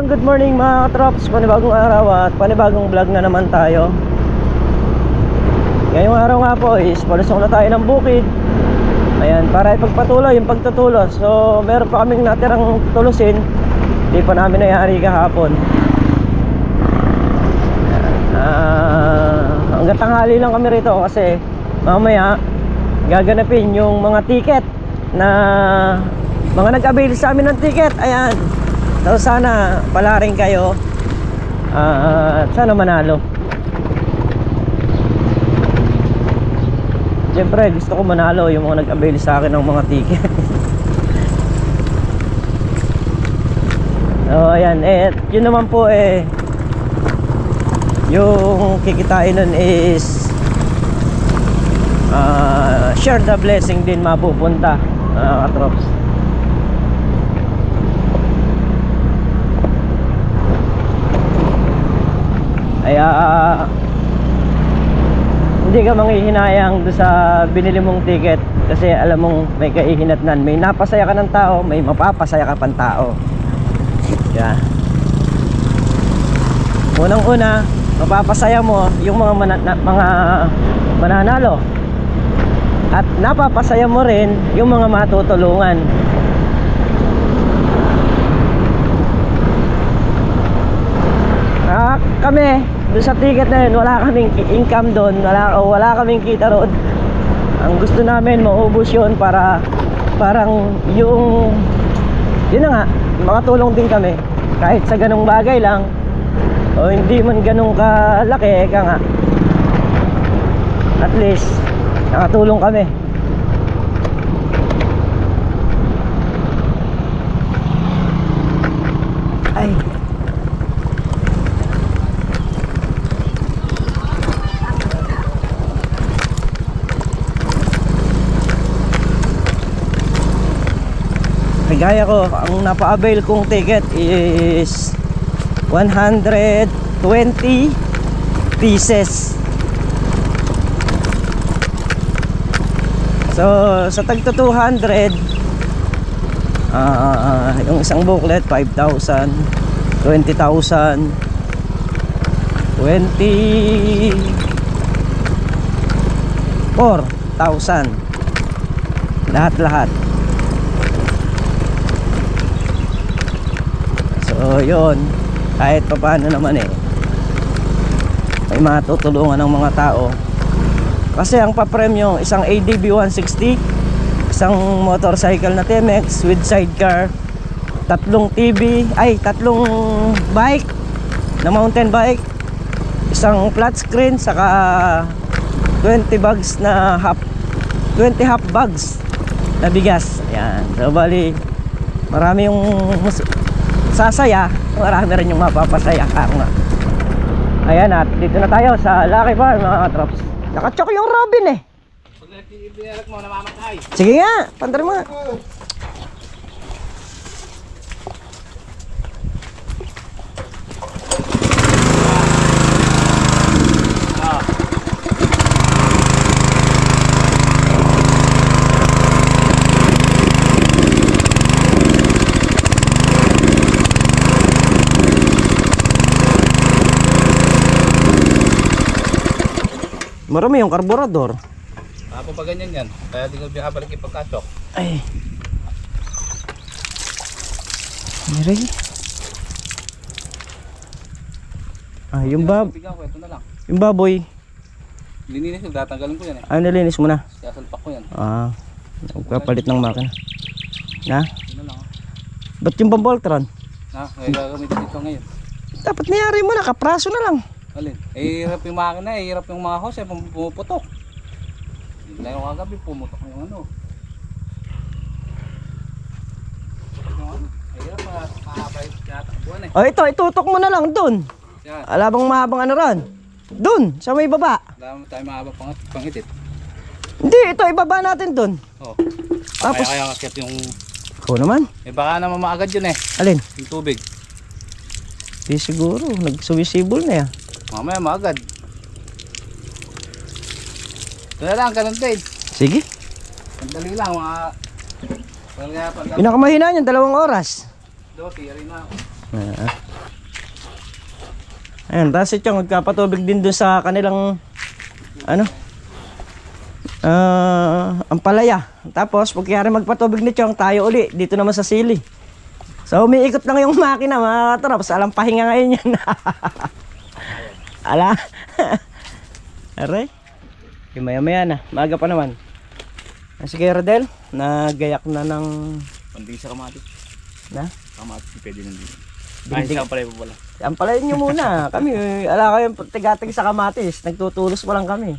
good morning mga katrops. Panibagong araw at panibagong vlog na naman tayo. Ngayong araw nga po is palusong na tayo ng bukid. Ayan, para ipagpatuloy yung pagtutulos. So meron pa kaming natirang tulusin. Hindi pa namin nayari kahapon. Hanggang tanghali lang kami rito kasi mamaya gaganapin yung mga ticket na mga nag-avail sa amin ng ticket. Ayan. So sana pala rin kayo at sana manalo. Siyempre gusto ko manalo yung mga nag-avail sa akin ng mga ticket. So ayan, yun naman po yung kikitain nun is share the blessing din mapupunta katrops. Kaya hindi ka manghihinayang doon sa binili mong ticket kasi alam mong may kaihinatnan. May napasaya ka ng tao, may mapapasaya ka pang tao. Kaya unang-una, mapapasaya mo yung mga mananalo. At napapasaya mo rin yung mga matutulungan. Kami doon sa ticket na yun, wala kaming income doon, wala kaming kita roon. Ang gusto namin maubos yun para parang yun na nga, makatulong din kami kahit sa ganong bagay lang o hindi man ganong kalaki, eka nga, at least nakatulong kami. Ay, gaya ko, ang napa-avail kong ticket is 120 pieces. So sa tagto 200, yung isang booklet 5,000, 20,000, 24,000, lahat. So yun, kahit pa paano naman may matutulungan ng mga tao. Kasi ang papremyo, isang ADB 160, isang motorcycle na TMX with sidecar, tatlong bike na mountain bike, isang flat screen, saka 20 half bags na bigas. Yan, so bali marami yung sasaya, marami rin yung mapapasaya ka nga. Ayan, at dito na tayo sa Lucky Farm mga katrops. Nakachok yung Robin Pag nag-ibinalak mo, namamatay. Sige nga, pandar mo. Marami yung karburador. Pa ganyan yan. Kaya di ko binabalik yung pagkachok. Ay. Miray. Yung yung baboy. Lininis ko, tatanggalin ko yan Nilinis mo na? Sasalpak ko yan. Nagpapalit ng makina. Na? Yun na lang. Ba't yung Bamboltron? Kaya gagamitin ito ngayon. Dapat niyari mo na, kapraso na lang. Alin? Hirap yung makina, hirap yung mga hose, pumuputok. Ngayon kagabi, pumutok yung hirap makakabay yatakbuhan Ito, itutok mo na lang dun. Alabang mahabang ron. Dun, sa may baba. Alam mo tayo mahabang pangitit. Hindi, ito, ibaba natin dun. Tapos Kaya ngakit yung... Ikaw naman. Baka naman maagad yun Alin? Yung tubig. Di siguro, nagsuwisibol na yan. Mamaya maagad. Ito na lang, ganun din. Sige. Sandali lang, Pinakamahina niyan, 2 oras. Doti, rin na ako. Ayan, tapos ito magkapatubig din doon sa kanilang ano? Ampalaya. Tapos pagkayari magpatubig ni Chong, tayo uli dito naman sa sili. So umiikot lang yung makina mga katrops. Alam pahinga ngayon yan. Ala. Aray. Maya maya na, maaga pa naman. Sige Rodel, nagayak na ng Panding sa kamatis. na? Kamatis pwede nandito. Dingding. Ay, pala po pala. Ampalayan nyo muna. Kami, ala kayong tigatig sa kamatis. Nagtutulos pa lang kami.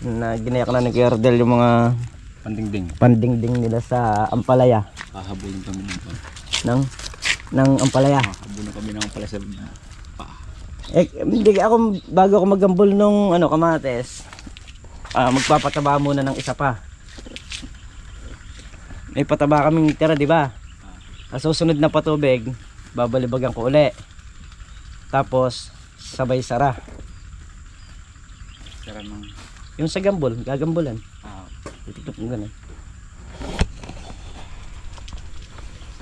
Na ginayak na ni Kuya Rodel yung mga Pandingding. pandingding nila sa ampalaya. Hahabulin kami ng ampalaya. Hahabulin kami ng pala sa paa. Hindi ako, bago ako magambol nung ano, kamatis, magpapataba muna ng isa pa. May pataba kaming tira, di ba? Sa susunod na patubig, babalibagan ko uli. Tapos sabay sara. Sara ng Yung sa gambol, gagambulan. Titiktok mo ganun.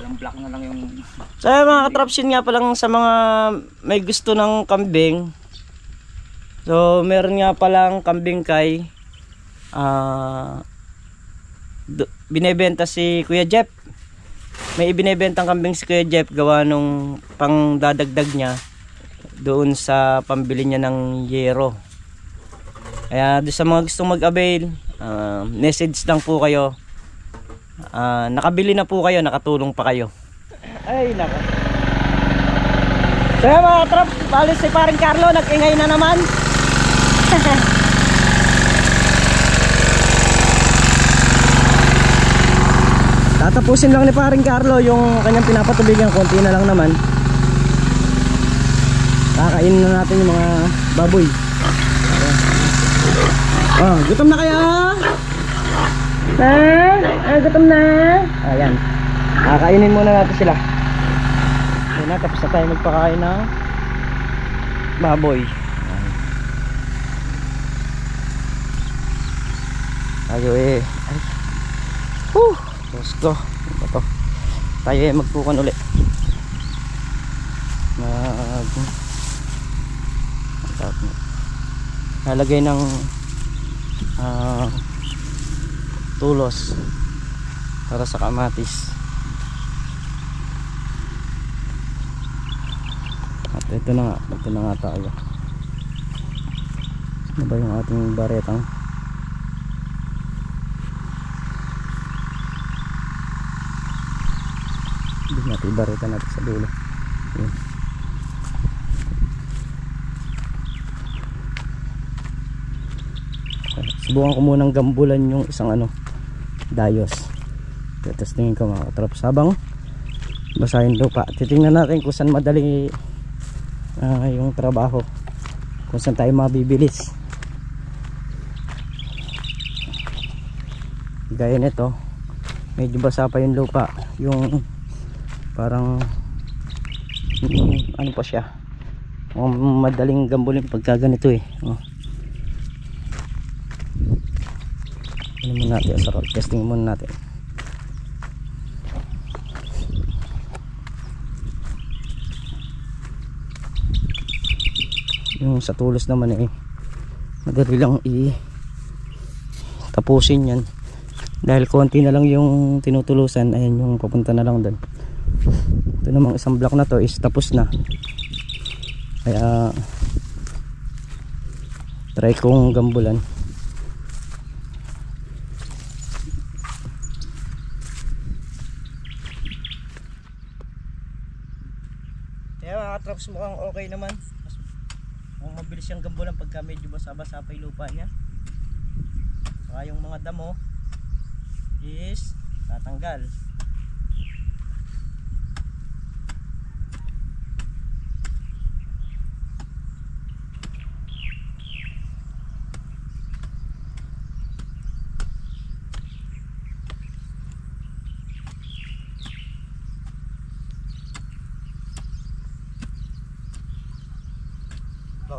sarang black na lang yung So mga katrapsin nga pa lang sa mga may gusto ng kambing. So meron nga palang kambing kay binebenta si Kuya Jeff. May ibinebentang kambing si Kuya Jeff gawa nung pang dadagdag niya doon sa pambili niya ng yero. Kaya doon sa mga gustong mag-avail, message lang po kayo. Nakabili na po kayo, nakatulong pa kayo. Ay nako. So mga trop, balis si paring Carlo, nag-ingay na naman. Tatapusin lang ni paring Carlo yung kanyang pinapatubigan, konti na lang naman. Kakainin na natin yung mga baboy. Oh, gutom na kayo? Gutom na. Ayan. Kakainin muna natin sila. Ayan na, tapos na tayo magpakain ng baboy. Tayo ay. Let's go. Ito. Tayo ay magpukan ulit. Nalagay ng tulos para sa kamatis. At ito na nga tayo. Ano ba yung ating baretang? Hindi natin ibareta natin sa dulo. Ayan. Subukan ko munang gambulan yung isang dayos. Tapos tingin ko mga katraps habang basahin lupa. Titingnan natin kung saan madali yung trabaho, kung saan tayo mabibilis. Gaya nito, medyo basa pa yung lupa, yung parang ano pa siya, madaling gambulin pagka ganito ano muna natin, asarol testing muna natin. Yung sa tulos naman madali lang tapusin yan dahil konti na lang yung tinutulusan. Ayan yung papunta na lang doon. Ito namang isang block na to is tapos na, kaya try kong gambulan. Kaya mga traps, mukhang okay naman. Mukhang mabilis yung gambulan pagka medyo basa-basa pa yung lupa niya. Saka yung mga damo is tatanggal.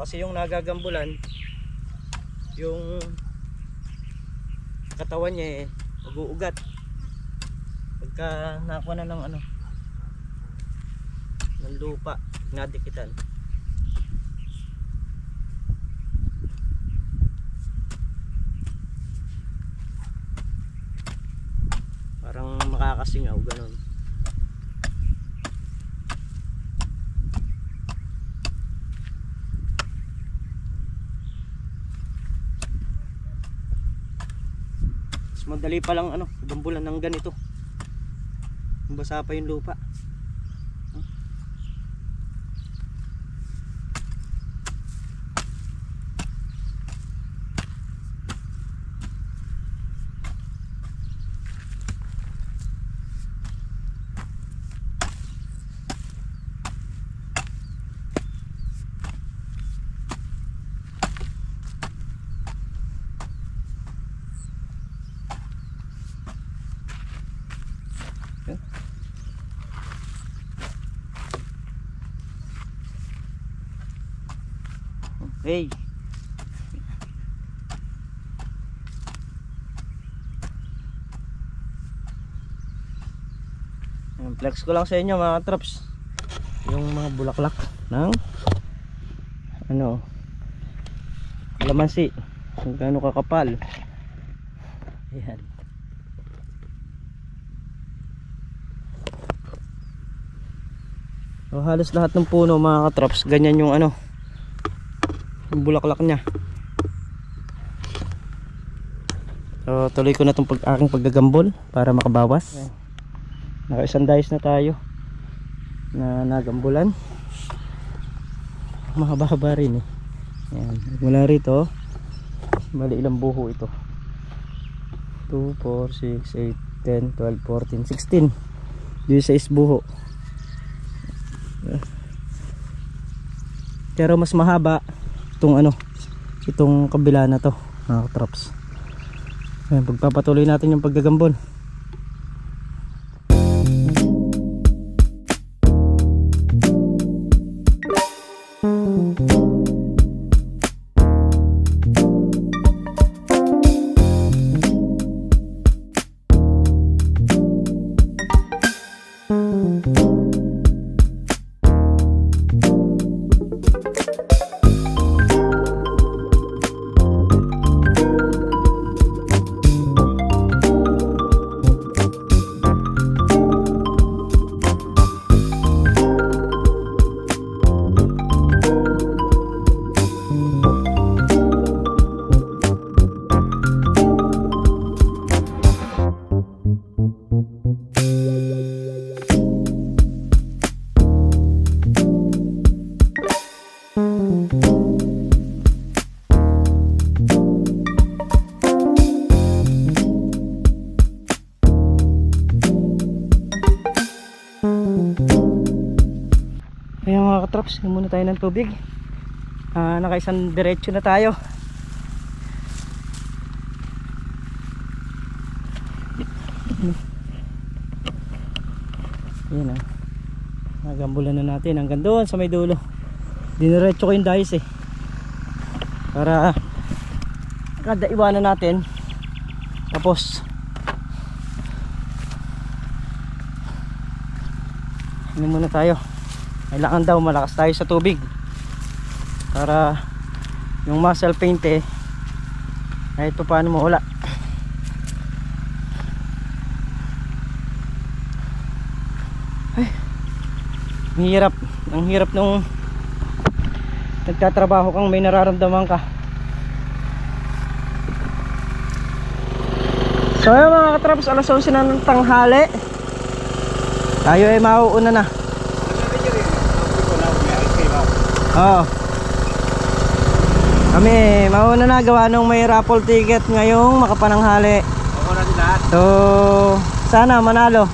Kasi yung nagagambulan, yung katawan niya mag-uugat. pagka nakuha na ng ano, ng lupa, nadikitan. Parang makakasingaw, ganun. Mas madali pa lang ano, gambulan ng ganito. Basa pa yung lupa. Okay. Flex ko lang sa inyo mga traps yung mga bulaklak ng ano, kalamansi, kung gaano kakapal. Ayan. So, halos lahat ng puno mga katraps ganyan yung ano, yung bulaklak nya. So tuloy ko na itong aking paggagambol para makabawas. Naka-isang dice na tayo na nagambulan. Mahaba-haba rin eh. Ayan. Mula rito, bali ilang buho ito? 2, 4, 6, 8, 10, 12, 14, 16. 16 buho. Pero mas mahaba itong ano, itong kabila na to mga traps. Ayan, pagpapatuloy natin yung paggagambol. Ayan mga katrops, yung muna tayo ng tubig. Nakaisang diretso na tayo. Ayan ah, nagambulan na natin hanggang doon sa may dulo. Diniretso ko yung dice eh, para kada iwanan natin. Tapos ano muna tayo, kailangan daw malakas tayo sa tubig para yung muscle paint eh kahit pa paano mawala. Ay, ang hirap nung nagtatrabaho kang may nararamdaman ka. So ayun mga katraps, alas 11 na ng tanghali. Tayo ay mauuna na. Oo. Kami mauuna na, gawa nung may raffle ticket ngayong makapananghali. So sana manalo.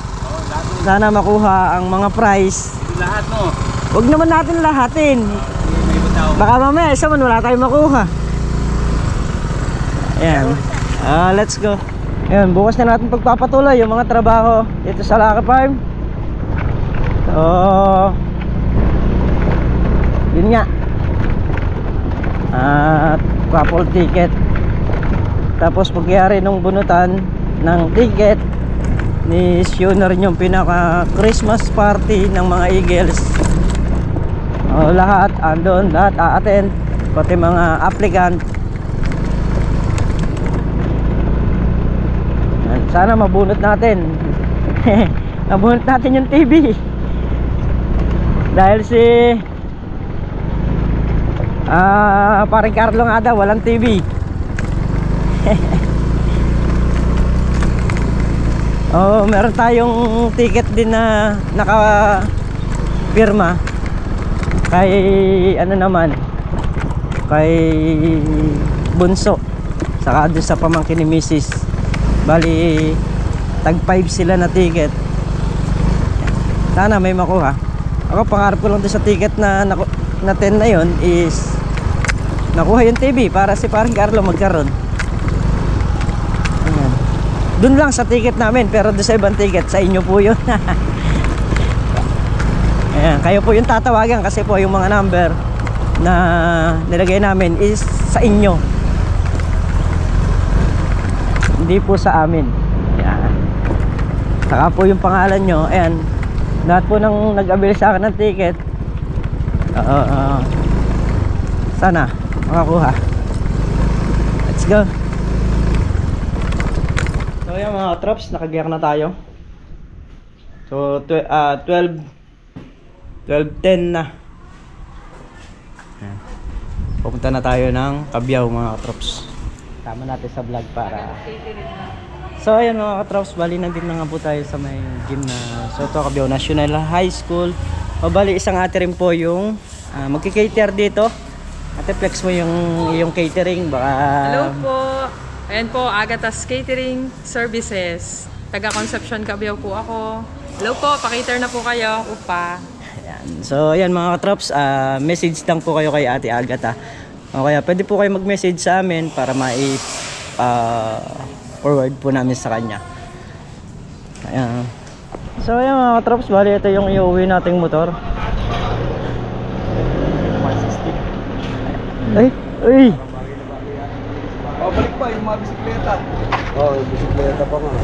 Sana makuha ang mga prize. Lahat no. Huwag naman natin lahatin. Baka mamaya isa man wala tayong makuha. Ayan. Let's go. Ayan, bukas na natin pagpapatuloy yung mga trabaho dito sa Lucky Farm. So yun nga, at raffle ticket. Tapos pagyari nung bunutan ng ticket, ni Sio na rin yung pinaka Christmas party ng mga Eagles. Lahat andon, lahat a-attend, pati mga applicant. Sana mabunot natin. Mabunot natin yung TV. Dahil si parang Carlo nga daw walang TV. Oh, meron tayong ticket din na naka-pirma kay ano naman, kay Bunso, saka doon sa pamangkin ni Mrs. Bali tag 5 sila na ticket. Sana may makuha. Ako pangarap ko lang doon sa ticket na 10 na yon is nakuha yung TV para si parang Carlo magkaroon. Doon lang sa ticket namin, pero doon sa ibang ticket sa inyo po yun. Ayan, kayo po yung tatawagan kasi po yung mga number na nilagay namin is sa inyo, hindi po sa amin. Ayan. Saka po yung pangalan nyo. Ayan, lahat po nang nag-avail sa akin ng ticket, sana makakuha. Let's go. So yan mga traps, nakagiyak na tayo. So 12:10 na. Ayan. Pupunta na tayo ng Cabiao mga traps. Tama natin sa vlog para. So ayan mga traps, bali nandito na nga po tayo sa may gym na Soto Cabiao National High School. O bali isang ate rin po yung magki-cater dito. Ate, flex mo yung catering baka. Hello po. Ayan po, Agatas Catering Services. Taga Concepcion Cabiao po ako. Hello po, pa-cater na po kayo. Upa. Ayan. So ayan mga katrops, message lang po kayo kay Ate Agata. O kaya pwede po kayo mag-message sa amin para forward po namin sa kanya. Ayan. So ayan mga katrops, bali ito yung iuwi nating motor. 160. Ay! Ay! Balik pa yung mga bisikleta. Yung bisikleta pa nga.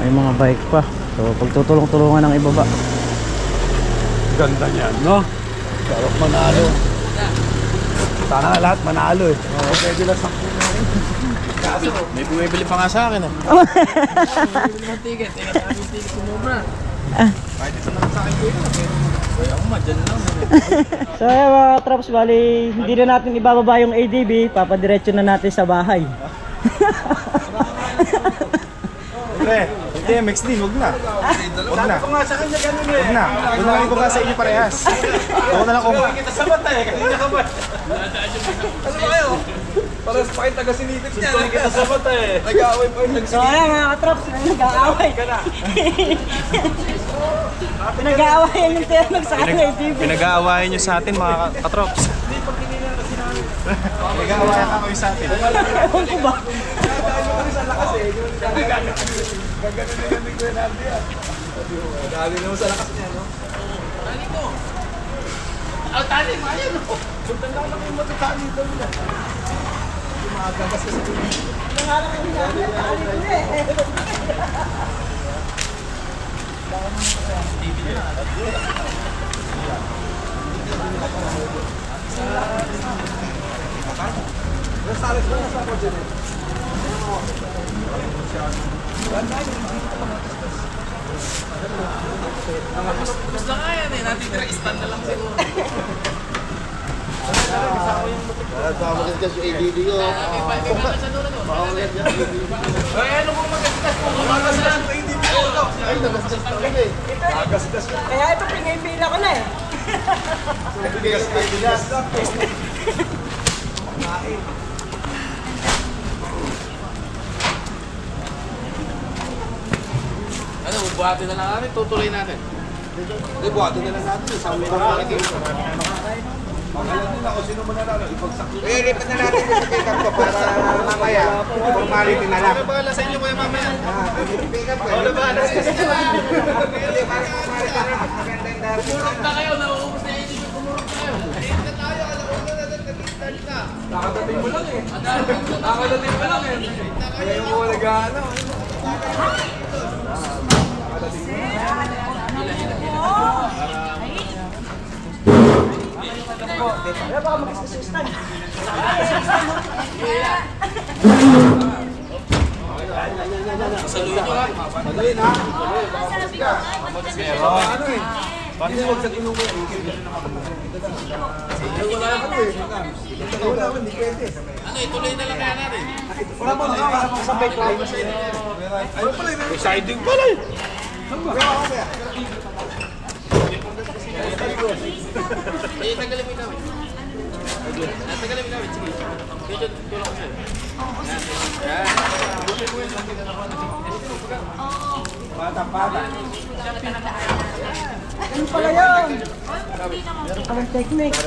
Ay mga bike pa. So pagtutulong-tulungan ng ibaba. Ganda niyan, no? Sarap manalo. Sana lahat manalo eh. Oo, pwede lang sakto na rin. Kaso, may bumibili pa nga sa akin eh. Bumibili ng ticket. Tingnan namin yung ticket sumubra. Kahit isa naman sa akin ko yun. Kaya ako madyan lang. So ayan mga traps, bali hindi na natin ibababa yung ADB, papadiretso na natin sa bahay. Pre, hindi, MX din, huwag na. Huwag na. Sabi ko nga sa kanya ganun eh. Huwag na. Huwag na lang ko nga sa inyo parehas. Huwag na lang ko. Hindi kita sabat eh, kanina ka ba? Ano ba kayo? Parang pa kayong taga-sinitip niya. Hindi kita sabat eh. Nag-aaway pa yung So nag-sinitip. ayan mga traps, nag-aaway. Pinag-aawayan yung tinanong sa kanya ADB. Pinag-aawayan nyo sa atin mga katrops. Hindi, pag kinila na sinabi. Pinag-aawayan ka kayo sa atin. Ewan ko ba? Gagano na yung Miguel Nardi ah. Dali naman sa lakas niya, no? Tali ko! Tali mo, ayan o! Sundan lang lang yung matatali daw nila. Yung mga gagas kasi dito. Nangarap ko niya, tali ko eh. Nasales ba nasa ako dyan eh? Gusto nga yan eh, natitira stand na lang siguro. Pamagat ka sa ADD ko. Pamagat ka sa ADD ko. Ay, ano kung magastas kung magastas sa ADD ko? Ay, nagastas ka rin eh. Magastas ka. Kaya ito, pingay-pila ko na eh. Bigas ka, bigas. Ano, buhatin na lang natin, tutuloy natin. Hindi, buhatin na lang natin. Sa amin na makikita. Magalan nila kung sino mananalo, ibagsak nila. Ilipat na natin sa pick-up ko para mamaya. Formality na lang. Ano bahala sa inyo kuya mamaya? Pick-up ko. Ano bahala sa inyo? Hindi, para formality na lang. Maganda yung darating. Kumurot na kayo, nauubos na yung isip, kumurot na kayo. Nakadating mo lang eh. Nakakadating pa lang eh. Kaya yung mga nag-ano. Siding pala eh. Ano pala yun? Meron palang technique.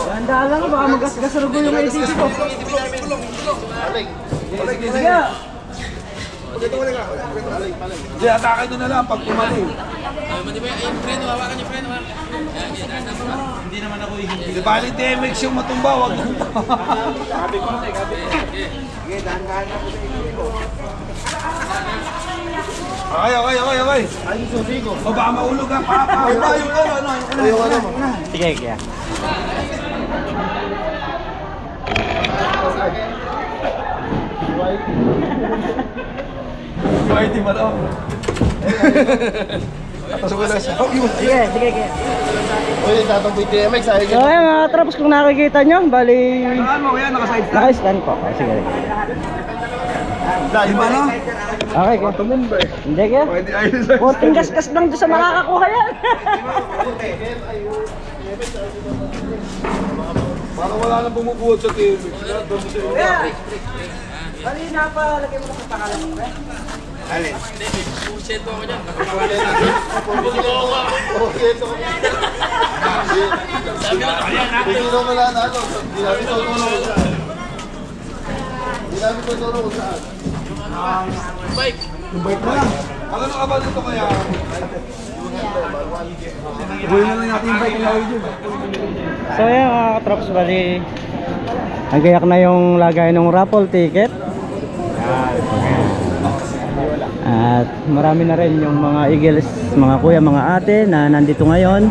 Handaan lang, baka magasgas-rugo yung ATV ko. Sige. Hindi, atake doon na lang pag tumali. Di bali DMX yung matumba, wag lang. Okay. O baka maulog ang papa. Yung ano mo. Sige, kaya. White ba daw? Sige, kaya. Uy, tatang PTMX, ayun So ayun mga traps, kung nakikita nyo, bali Saan mo kaya naka-side stand? naka-stand po. Oh, sige. Di ba no? Okay, kaya. Tumumba eh. Hindi kaya. Pwede ayun sa... Konting gasgas lang doon sa makakakuha yan. Baka wala nang bumubuhat sa TMX. Kaya, bali napalagay mo na sa pangalan mo. Okay, ito. Hindi naman wala na ano. Hindi namin tutulong kung saan. Yung bike mo lang. Ano ka ba dito kaya? Buhay na lang natin yung bike na yun. So yan mga katrops, bali nagayak na yung lagay ng raffle ticket. At marami na rin yung mga Eagles, mga kuya, mga ate na nandito ngayon.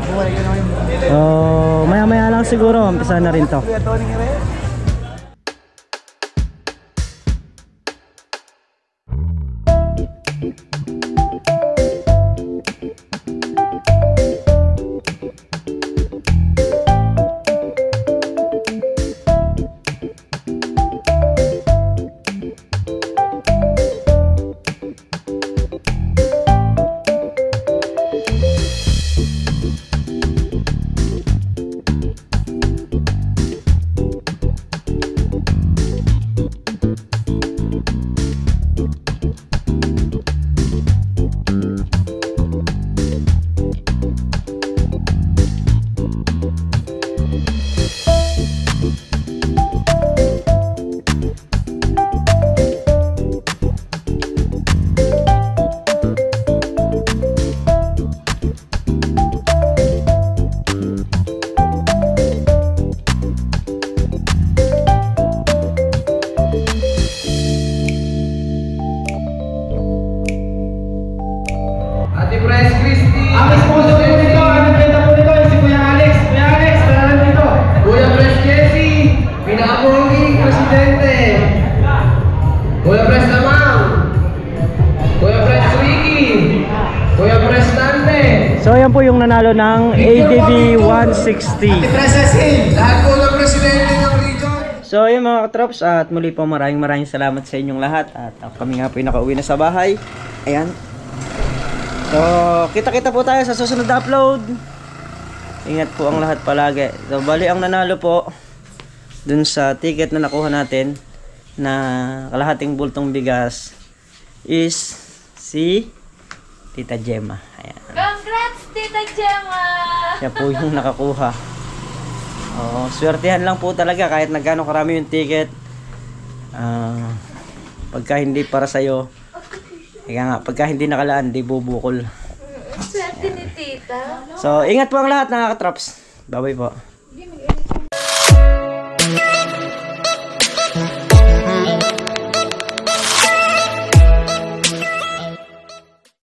So maya maya lang siguro, umpisa na rin to. So yan po yung nanalo ng ADV 160. Lahat po ng presidente ng region. So yun mga katrops, at muli po maraming salamat sa inyong lahat. At kami nga po yung nakauwi na sa bahay. Ayan. So kita-kita po tayo sa susunod na upload. Ingat po ang lahat palagi. So bali ang nanalo po dun sa ticket na nakuha natin na kalahating bultong bigas is si Tita Gemma. Ayan. Congrats, Tita Gemma! Siya po yung nakakuha. Oo, swertihan lang po talaga kahit nagkano karami yung ticket. Pagka hindi para sa'yo, kaya nga, pagka hindi nakalaan, di bubukol. Swerte Tita. So, ingat po ang lahat, nakaka-traps. Bye-bye po.